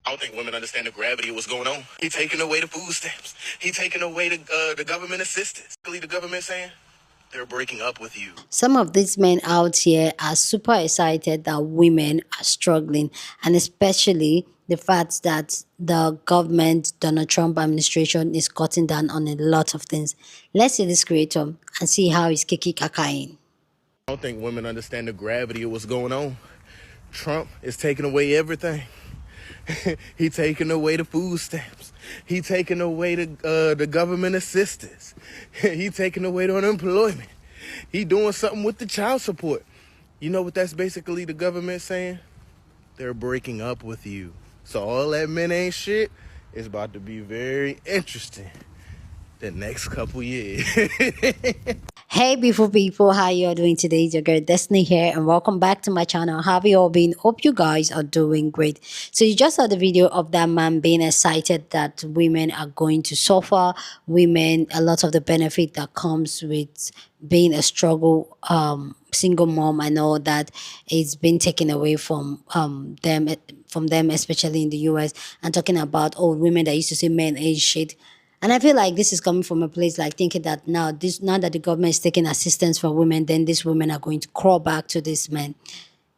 I don't think women understand the gravity of what's going on. He taking away the food stamps. He taking away the government assistance. Really, the government saying they're breaking up with you. Some of these men out here are super excited that women are struggling, and especially the fact that the government, Donald Trump administration, is cutting down on a lot of things. Let's see this creator and see how he's kiki kakaing. I don't think women understand the gravity of what's going on. Trump is taking away everything. He taking away the food stamps. He taking away the government assistance. He taking away the unemployment. He doing something with the child support. You know what that's basically the government saying? They're breaking up with you. So all that men ain't shit is about to be very interesting the next couple years. Hey beautiful people, how you all doing today? It's your girl Destiny here and welcome back to my channel. How have you all been? Hope you guys are doing great. So you just saw the video of that man being excited that women are going to suffer. Women, a lot of the benefit that comes with being a struggle single mom, I know that it's been taken away from them, especially in the US, and talking about old women that used to say men age shit. And I feel like this is coming from a place like thinking that now that the government is taking assistance for women, then these women are going to crawl back to these men.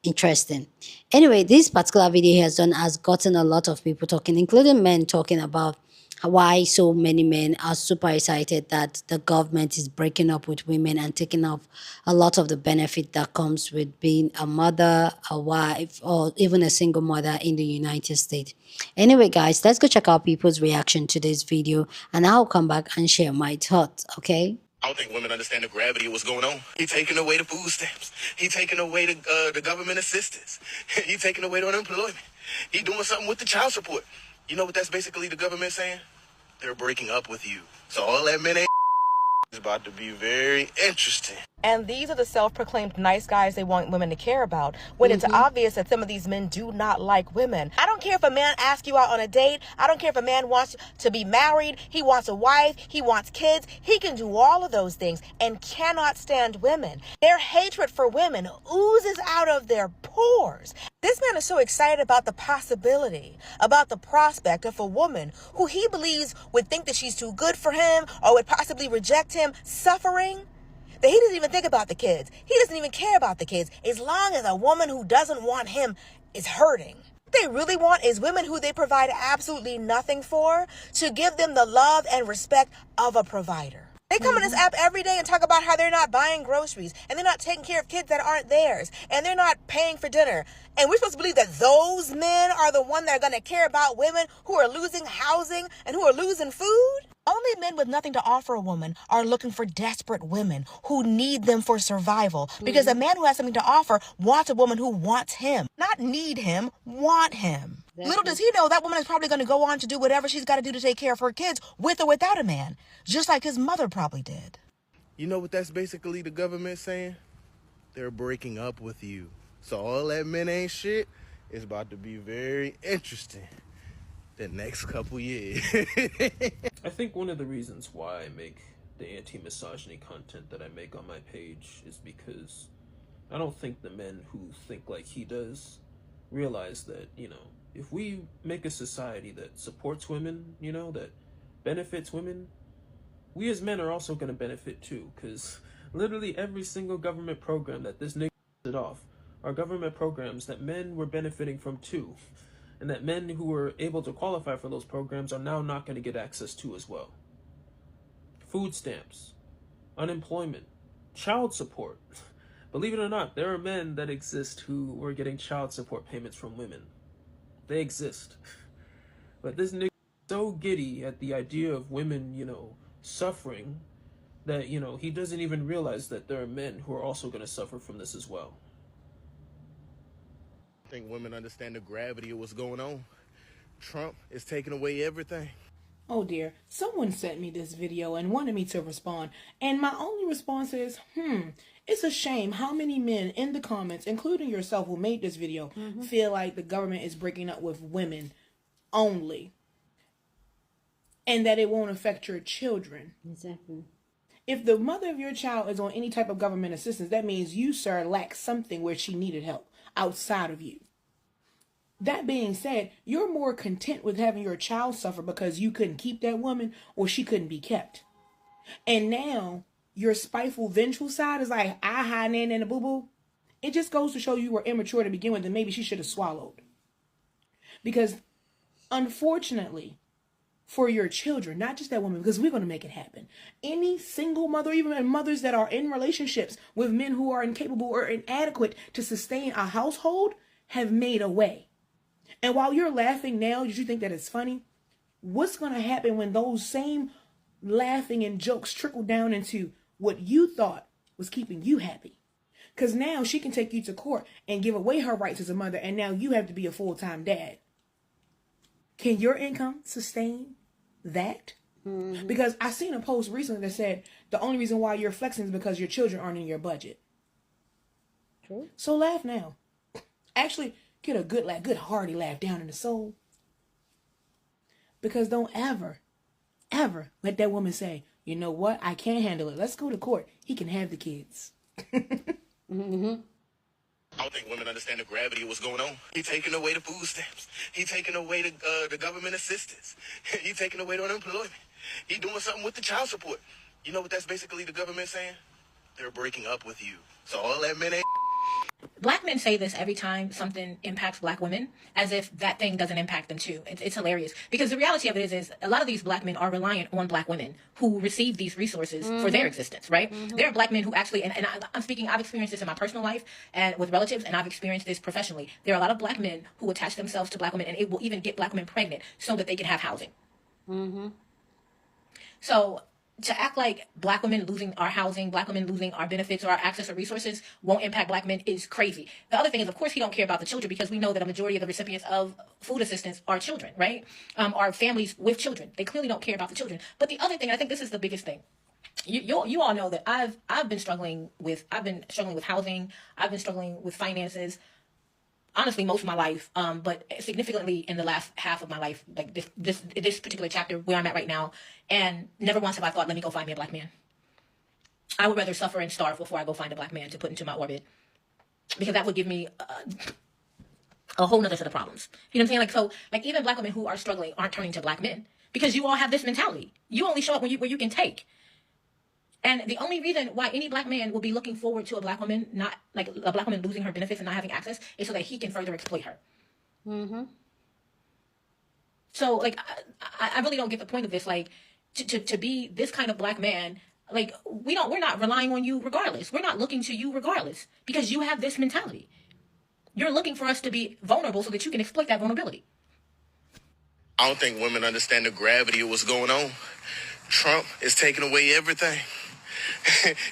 Interesting. Anyway, this particular video has gotten a lot of people talking, including men talking about why so many men are super excited that the government is breaking up with women and taking off a lot of the benefit that comes with being a mother, a wife, or even a single mother in the United States. Anyway, guys, let's go check out people's reaction to this video and I'll come back and share my thoughts, okay? I don't think women understand the gravity of what's going on. He taking away the food stamps. He taking away the government assistance. He taking away the unemployment. He doing something with the child support. You know what that's basically the government saying? They're breaking up with you. So all that men ain't is about to be very interesting. And these are the self-proclaimed nice guys they want women to care about, when it's obvious that some of these men do not like women. I don't care if a man asks you out on a date. I don't care if a man wants to be married. He wants a wife. He wants kids. He can do all of those things and cannot stand women. Their hatred for women oozes out of their pores. This man is so excited about the possibility, about the prospect of a woman who he believes would think that she's too good for him or would possibly reject him, suffering, that he doesn't even think about the kids. He doesn't even care about the kids as long as a woman who doesn't want him is hurting. What they really want is women who they provide absolutely nothing for to give them the love and respect of a provider. They come on this app every day and talk about how they're not buying groceries and they're not taking care of kids that aren't theirs and they're not paying for dinner. And we're supposed to believe that those men are the ones that are going to care about women who are losing housing and who are losing food? Only men with nothing to offer a woman are looking for desperate women who need them for survival. Because a man who has something to offer wants a woman who wants him. Not need him, want him. Little does he know that woman is probably going to go on to do whatever she's got to do to take care of her kids with or without a man. Just like his mother probably did. You know what that's basically the government saying? They're breaking up with you. So all that men ain't shit is about to be very interesting the next couple years. I think one of the reasons why I make the anti-misogyny content that I make on my page is because I don't think the men who think like he does realize that, if we make a society that supports women, that benefits women, we as men are also going to benefit too, because literally every single government program that this nigga did off are government programs that men were benefiting from too, and that men who were able to qualify for those programs are now not going to get access to as well. Food stamps, unemployment, child support. Believe it or not, there are men that exist who were getting child support payments from women. They exist. But this nigga is so giddy at the idea of women, suffering, that, he doesn't even realize that there are men who are also going to suffer from this as well. I think women understand the gravity of what's going on. Trump is taking away everything. Oh dear, someone sent me this video and wanted me to respond, and my only response is, it's a shame how many men in the comments, including yourself who made this video, feel like the government is breaking up with women only, and that it won't affect your children. Exactly. If the mother of your child is on any type of government assistance, that means you, sir, lack something where she needed help outside of you. That being said, you're more content with having your child suffer because you couldn't keep that woman or she couldn't be kept. And now your spiteful, vengeful side is like, I hi, nan, and a boo boo. It just goes to show you were immature to begin with and maybe she should have swallowed. Because unfortunately, for your children, not just that woman, because we're going to make it happen. Any single mother, even mothers that are in relationships with men who are incapable or inadequate to sustain a household, have made a way. And while you're laughing now, did you think that it's funny? What's going to happen when those same laughing and jokes trickle down into what you thought was keeping you happy? Because now she can take you to court and give away her rights as a mother, and now you have to be a full-time dad. Can your income sustain that? Mm-hmm. Because I seen a post recently that said the only reason why you're flexing is because your children aren't in your budget. True. So laugh now. Actually, get a good laugh, good hearty laugh down in the soul. Because don't ever let that woman say, you know what, I can't handle it. Let's go to court. He can have the kids. Mm-hmm. I don't think women understand the gravity of what's going on. He taking away the food stamps. He taking away the government assistance. He taking away the unemployment. He doing something with the child support. You know what that's basically the government saying? They're breaking up with you. So all that men ain't... Black men say this every time something impacts black women, as if that thing doesn't impact them too. It's hilarious. Because the reality of it is a lot of these black men are reliant on black women who receive these resources for their existence, right? There are black men who actually, and I'm speaking, I've experienced this in my personal life and with relatives, and I've experienced this professionally. There are a lot of black men who attach themselves to black women, and it will even get black women pregnant so that they can have housing. So to act like black women losing our housing, black women losing our benefits or our access to resources won't impact black men is crazy. The other thing is, of course, he don't care about the children, because we know that a majority of the recipients of food assistance are children, right? Are families with children. They clearly don't care about the children. But the other thing, I think this is the biggest thing. You all know that I've been struggling with housing. I've been struggling with finances. Honestly, most of my life, but significantly in the last half of my life, like this particular chapter where I'm at right now, and never once have I thought, let me go find me a black man. I would rather suffer and starve before I go find a black man to put into my orbit, because that would give me a whole nother set of problems. You know what I'm saying? Like, so, like, even black women who are struggling aren't turning to black men, because you all have this mentality. You only show up when you can take. And the only reason why any black man will be looking forward to a black woman, not like a black woman losing her benefits and not having access, is so that he can further exploit her. So, like, I really don't get the point of this. Like, to be this kind of black man, like, we're not relying on you regardless. We're not looking to you regardless, because you have this mentality. You're looking for us to be vulnerable so that you can exploit that vulnerability. I don't think women understand the gravity of what's going on. Trump is taking away everything.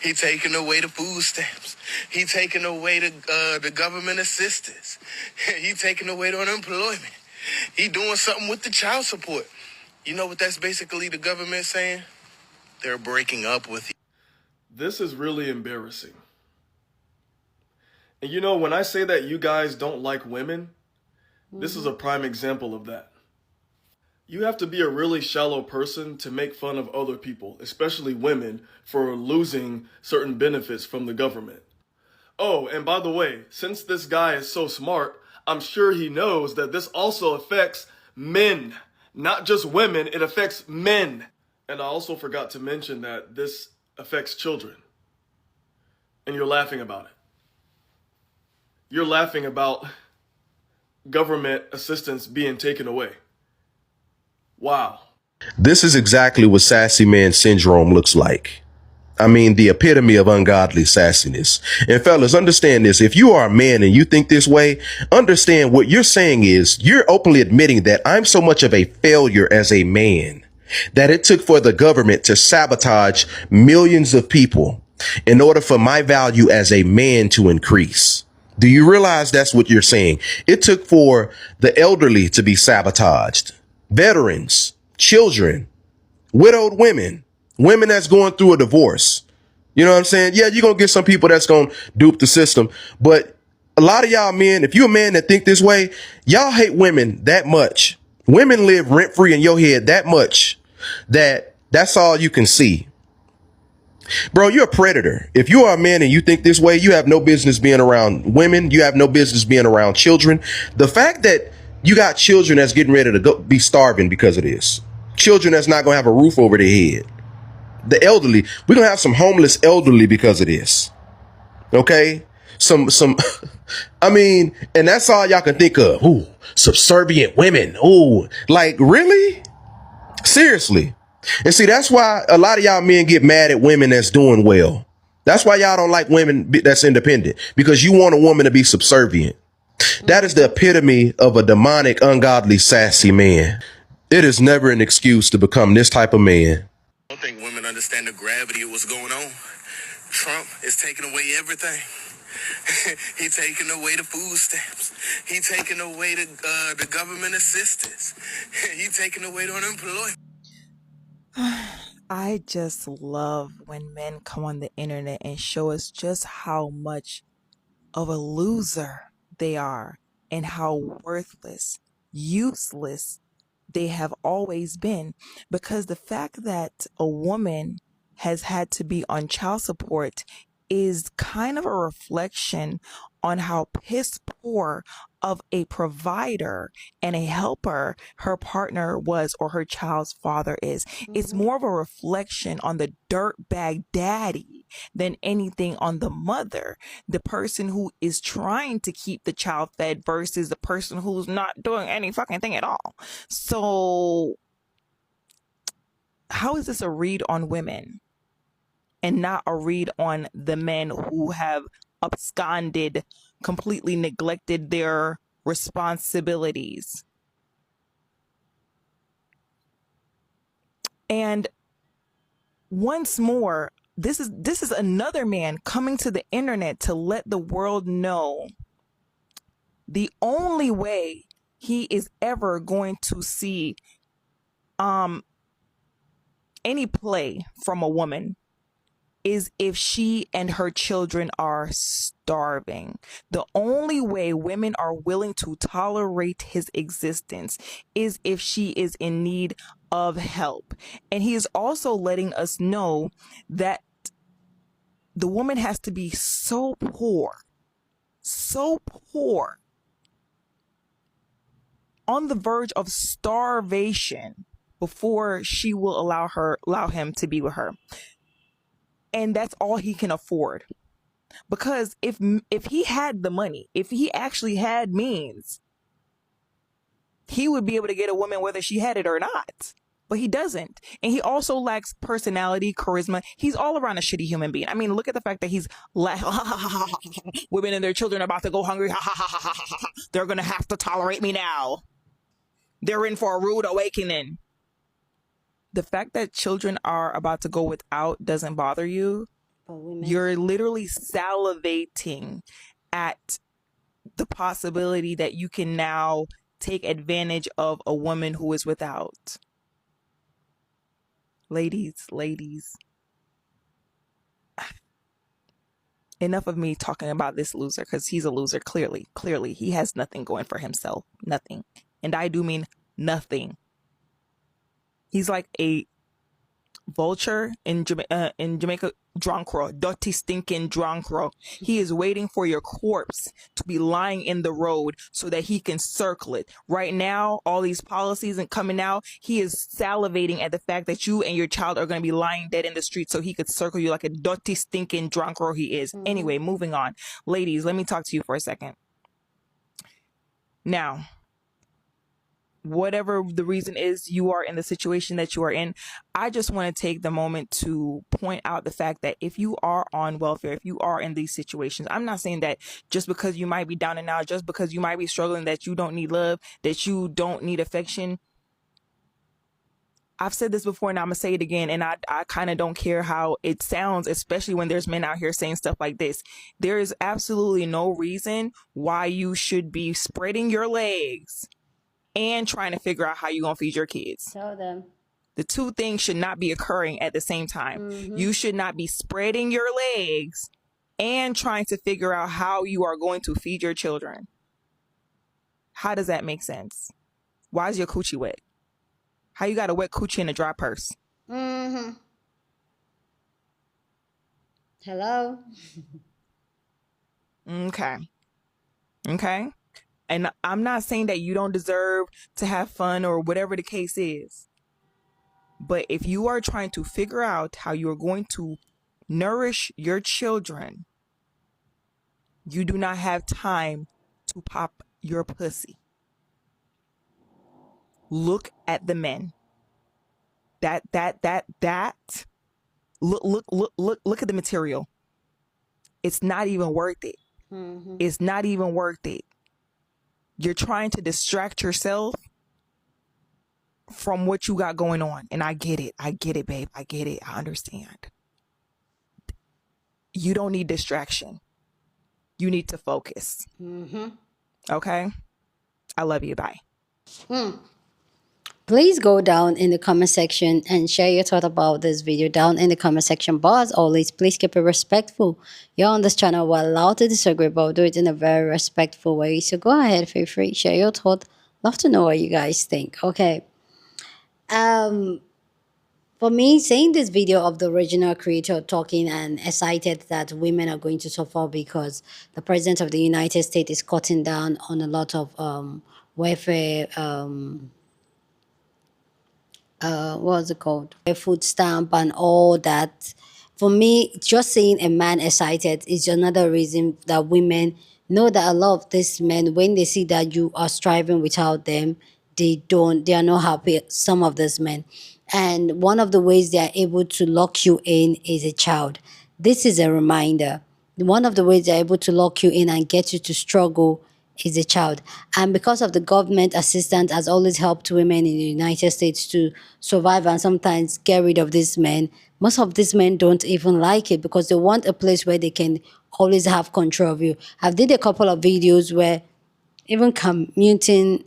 He taking away the food stamps. He taking away the government assistance. He taking away the unemployment. He doing something with the child support. You know what that's basically the government saying? They're breaking up with you. This is really embarrassing. And you know, when I say that you guys don't like women, this is a prime example of that. You have to be a really shallow person to make fun of other people, especially women, for losing certain benefits from the government. Oh, and by the way, since this guy is so smart, I'm sure he knows that this also affects men, not just women, it affects men. And I also forgot to mention that this affects children. And you're laughing about it. You're laughing about government assistance being taken away. Wow. This is exactly what sassy man syndrome looks like. I mean, the epitome of ungodly sassiness. And fellas, understand this. If you are a man and you think this way, understand what you're saying is you're openly admitting that I'm so much of a failure as a man that it took for the government to sabotage millions of people in order for my value as a man to increase. Do you realize that's what you're saying? It took for the elderly to be sabotaged. Veterans, children, widowed women, women that's going through a divorce. You know what I'm saying? Yeah, you're going to get some people that's going to dupe the system. But a lot of y'all men, if you're a man that think this way, y'all hate women that much. Women live rent free in your head that much that that's all you can see. Bro, you're a predator. If you are a man and you think this way, you have no business being around women. You have no business being around children. The fact that You got children that's getting ready to go be starving because of this. Children that's not going to have a roof over their head. The elderly, we're going to have some homeless elderly because of this. Okay? Some, I mean, and that's all y'all can think of. Ooh, subservient women. Ooh, like really? Seriously. And see, that's why a lot of y'all men get mad at women that's doing well. That's why y'all don't like women that's independent, because you want a woman to be subservient. That is the epitome of a demonic, ungodly, sassy man. It is never an excuse to become this type of man. I don't think women understand the gravity of what's going on. Trump is taking away everything. He taking away the food stamps. He taking away the government assistance. He taking away the unemployment. I just love when men come on the internet and show us just how much of a loser they are and how worthless, useless they have always been. Because the fact that a woman has had to be on child support is kind of a reflection on how piss poor of a provider and a helper her partner was or her child's father is. It's more of a reflection on the dirtbag daddy than anything on the mother, the person who is trying to keep the child fed versus the person who's not doing any fucking thing at all. So how is this a read on women and not a read on the men who have absconded, completely neglected their responsibilities? And once more, this is another man coming to the internet to let the world know the only way he is ever going to see any play from a woman is if she and her children are starving. The only way women are willing to tolerate his existence is if she is in need of help. And he is also letting us know that the woman has to be so poor, on the verge of starvation before she will allow him to be with her. And that's all he can afford. Because if he had the money, if he actually had means, he would be able to get a woman whether she had it or not. But he doesn't. And he also lacks personality, charisma. He's all around a shitty human being. I mean, look at the fact that he's women and their children are about to go hungry. They're going to have to tolerate me now. They're in for a rude awakening. The fact that children are about to go without doesn't bother you. You're literally salivating at the possibility that you can now take advantage of a woman who is without. Ladies, enough of me talking about this loser, because he's a loser. Clearly, he has nothing going for himself. Nothing. And I do mean nothing. He's like a vulture in Jamaica, drunkro, dirty stinking drunkro. He is waiting for your corpse to be lying in the road so that he can circle it. Right now, all these policies and coming out, he is salivating at the fact that you and your child are going to be lying dead in the street so he could circle you like a dirty stinking drunkro he is. Anyway, moving on. Ladies, let me talk to you for a second. Now, whatever the reason is you are in the situation that you are in, I just want to take the moment to point out the fact that if you are on welfare, if you are in these situations, I'm not saying that just because you might be down and out, just because you might be struggling, that you don't need love, that you don't need affection. I've said this before and I'm going to say it again, and I kind of don't care how it sounds, especially when there's men out here saying stuff like this. There is absolutely no reason why you should be spreading your legs and trying to figure out how you're going to feed your kids. Tell them. The two things should not be occurring at the same time. You should not be spreading your legs and trying to figure out how you are going to feed your children. How does that make sense? Why is your coochie wet? How you got a wet coochie and a dry purse? Hello? Okay. And I'm not saying that you don't deserve to have fun or whatever the case is. But if you are trying to figure out how you're going to nourish your children, you do not have time to pop your pussy. Look at the men. Look at the material. It's not even worth it. It's not even worth it. You're trying to distract yourself from what you got going on. And I get it. I get it, babe. I get it. I understand. You don't need distraction. You need to focus. Okay? I love you. Bye. Please go down in the comment section and share your thought about this video down in the comment section. But as always, please keep it respectful. You're on this channel, we're allowed to disagree, but do it in a very respectful way. So go ahead, feel free, share your thought. Love to know what you guys think. Okay. For me, seeing this video of the original creator talking and excited that women are going to suffer because the president of the United States is cutting down on a lot of welfare what's it called? A food stamp and all that. For me, just seeing a man excited is another reason that women know that a lot of these men, when they see that you are striving without them, they are not happy, some of these men. And one of the ways they are able to lock you in is a child. This is a reminder. One of the ways they're able to lock you in and get you to struggle is a child. And because of the government assistance has always helped women in the United States to survive and sometimes get rid of these men, most of these men don't even like it because they want a place where they can always have control of you. I've did a couple of videos where even Newton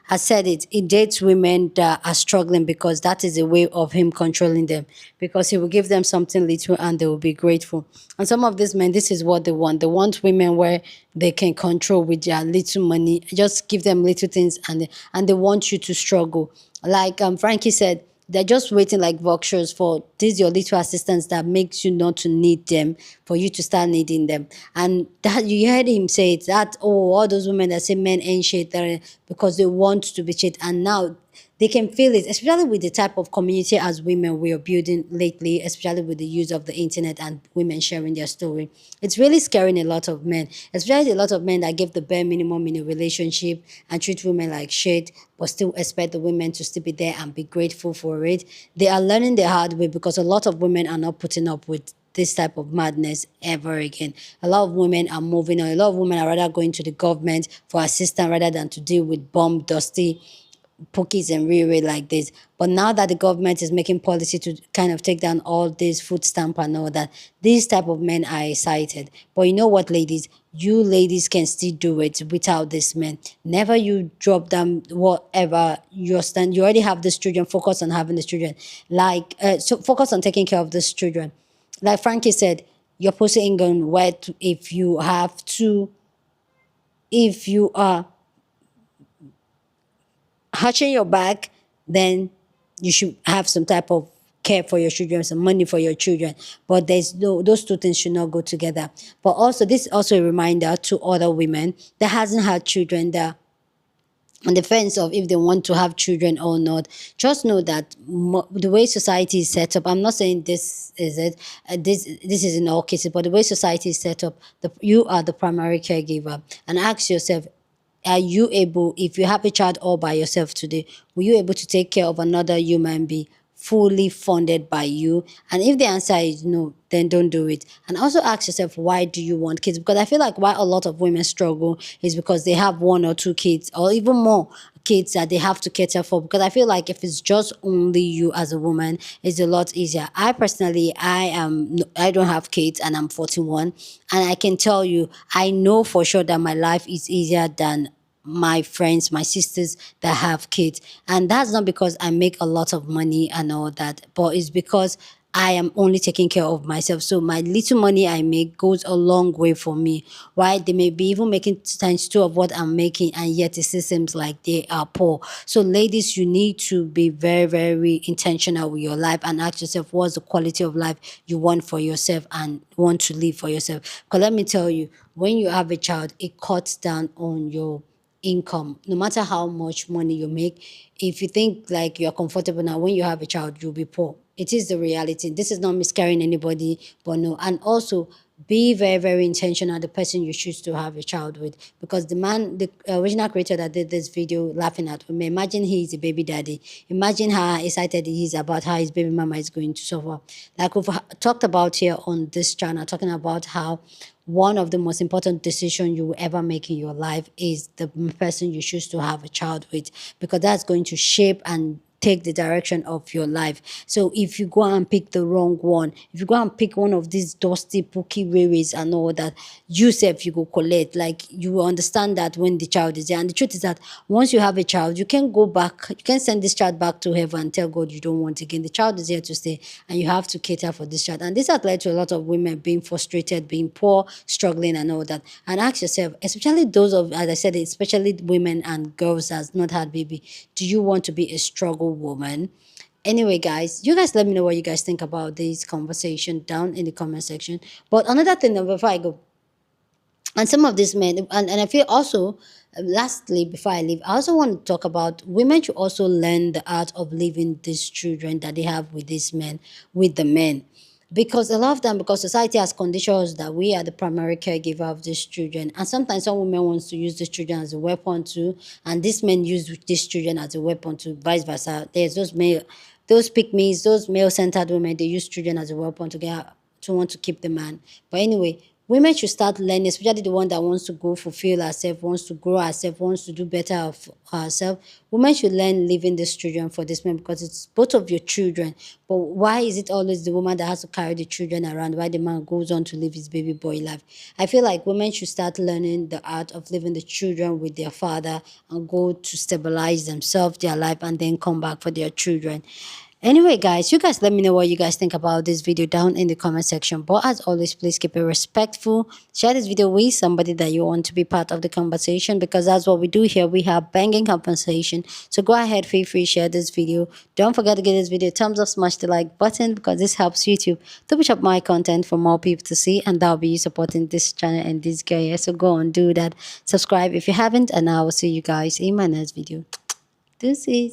has said it. He dates women that are struggling because that is a way of him controlling them. Because he will give them something little and they will be grateful. And some of these men, this is what they want. They want women where they can control with their little money. Just give them little things and they want you to struggle. Like Frankie said, they're just waiting like vultures for these your little assistants that makes you not to need them for you to start needing them. And that you heard him say it, that, oh, all those women that say men ain't shit because they want to be shit. And now they can feel it, especially with the type of community as women we are building lately, especially with the use of the internet and women sharing their story. It's really scaring a lot of men, especially a lot of men that give the bare minimum in a relationship and treat women like shit, but still expect the women to still be there and be grateful for it. They are learning the hard way because a lot of women are not putting up with this type of madness ever again. A lot of women are moving on. A lot of women are rather going to the government for assistance rather than to deal with bomb dusty pookies and Riri like this. But now that the government is making policy to kind of take down all this food stamp and all that, these type of men are excited. But you know what, ladies? You ladies can still do it without this men. Never you drop them whatever you stand. You already have these children. Focus on having these children. So focus on taking care of these children. Like Frankie said, your pussy ain't going wet if you are hatching your back, then you should have some type of care for your children, some money for your children. But those two things should not go together. But also, this is also a reminder to other women that hasn't had children, that on the fence of if they want to have children or not, just know that the way society is set up, I'm not saying this is it, this is in all cases, but the way society is set up, you are the primary caregiver. And ask yourself, are you able, if you have a child all by yourself today, were you able to take care of another human being fully funded by you? And if the answer is no, then don't do it. And also ask yourself, why do you want kids? Because I feel like why a lot of women struggle is because they have one or two kids or even more kids that they have to cater for. Because I feel like if it's just only you as a woman, it's a lot easier. I personally, I don't have kids and I'm 41, and I can tell you, I know for sure that my life is easier than my friends, my sisters that have kids. And that's not because I make a lot of money and all that, but it's because I am only taking care of myself. So my little money I make goes a long way for me. Why? They may be even making times two of what I'm making, and yet it still seems like they are poor. So ladies, you need to be very, very intentional with your life and ask yourself what's the quality of life you want for yourself and want to live for yourself. Because let me tell you, when you have a child, it cuts down on your income. No matter how much money you make, if you think like you're comfortable now, when you have a child you'll be poor. It is the reality. This is not miscarrying anybody, but no. And also be very, very intentional the person you choose to have a child with, because the man, the original creator that did this video laughing at women, imagine he is a baby daddy. Imagine how excited he is about how his baby mama is going to suffer. Like we've talked about here on this channel, talking about how one of the most important decisions you will ever make in your life is the person you choose to have a child with, because that's going to shape and take the direction of your life. So if you go and pick the wrong one, if you go and pick one of these dusty, pooky ways and all that, you self you go collect. Like you will understand that when the child is there. And the truth is that once you have a child, you can go back, you can send this child back to heaven and tell God you don't want again. The child is here to stay, and you have to cater for this child. And this has led to a lot of women being frustrated, being poor, struggling, and all that. And ask yourself, especially those of, as I said, especially women and girls that has not had baby, do you want to be a struggle woman? Anyway, guys, you guys let me know what you guys think about this conversation down in the comment section. But another thing, before I go, and some of these men, and I feel also, lastly, before I leave, I also want to talk about women should also learn the art of leaving these children that they have with these men, with the men. Because a lot of them, because society has conditioned us that we are the primary caregiver of these children. And sometimes some women wants to use these children as a weapon too, and these men use these children as a weapon too, vice versa. There's those pick me's, those male-centered women, they use children as a weapon to get to want to keep the man. But anyway, women should start learning, especially the one that wants to go fulfill herself, wants to grow herself, wants to do better of herself. Women should learn leaving these children for this man, because it's both of your children. But why is it always the woman that has to carry the children around while the man goes on to live his baby boy life? I feel like women should start learning the art of leaving the children with their father and go to stabilize themselves, their life, and then come back for their children. Anyway, guys, you guys let me know what you guys think about this video down in the comment section. But as always, please keep it respectful. Share this video with somebody that you want to be part of the conversation, because that's what we do here. We have banging conversation. So go ahead, feel free, share this video. Don't forget to give this video a thumbs up, smash the like button, because this helps YouTube to push up my content for more people to see, and that'll be you supporting this channel and this guy here. So go and do that. Subscribe if you haven't, and I will see you guys in my next video. Deuces.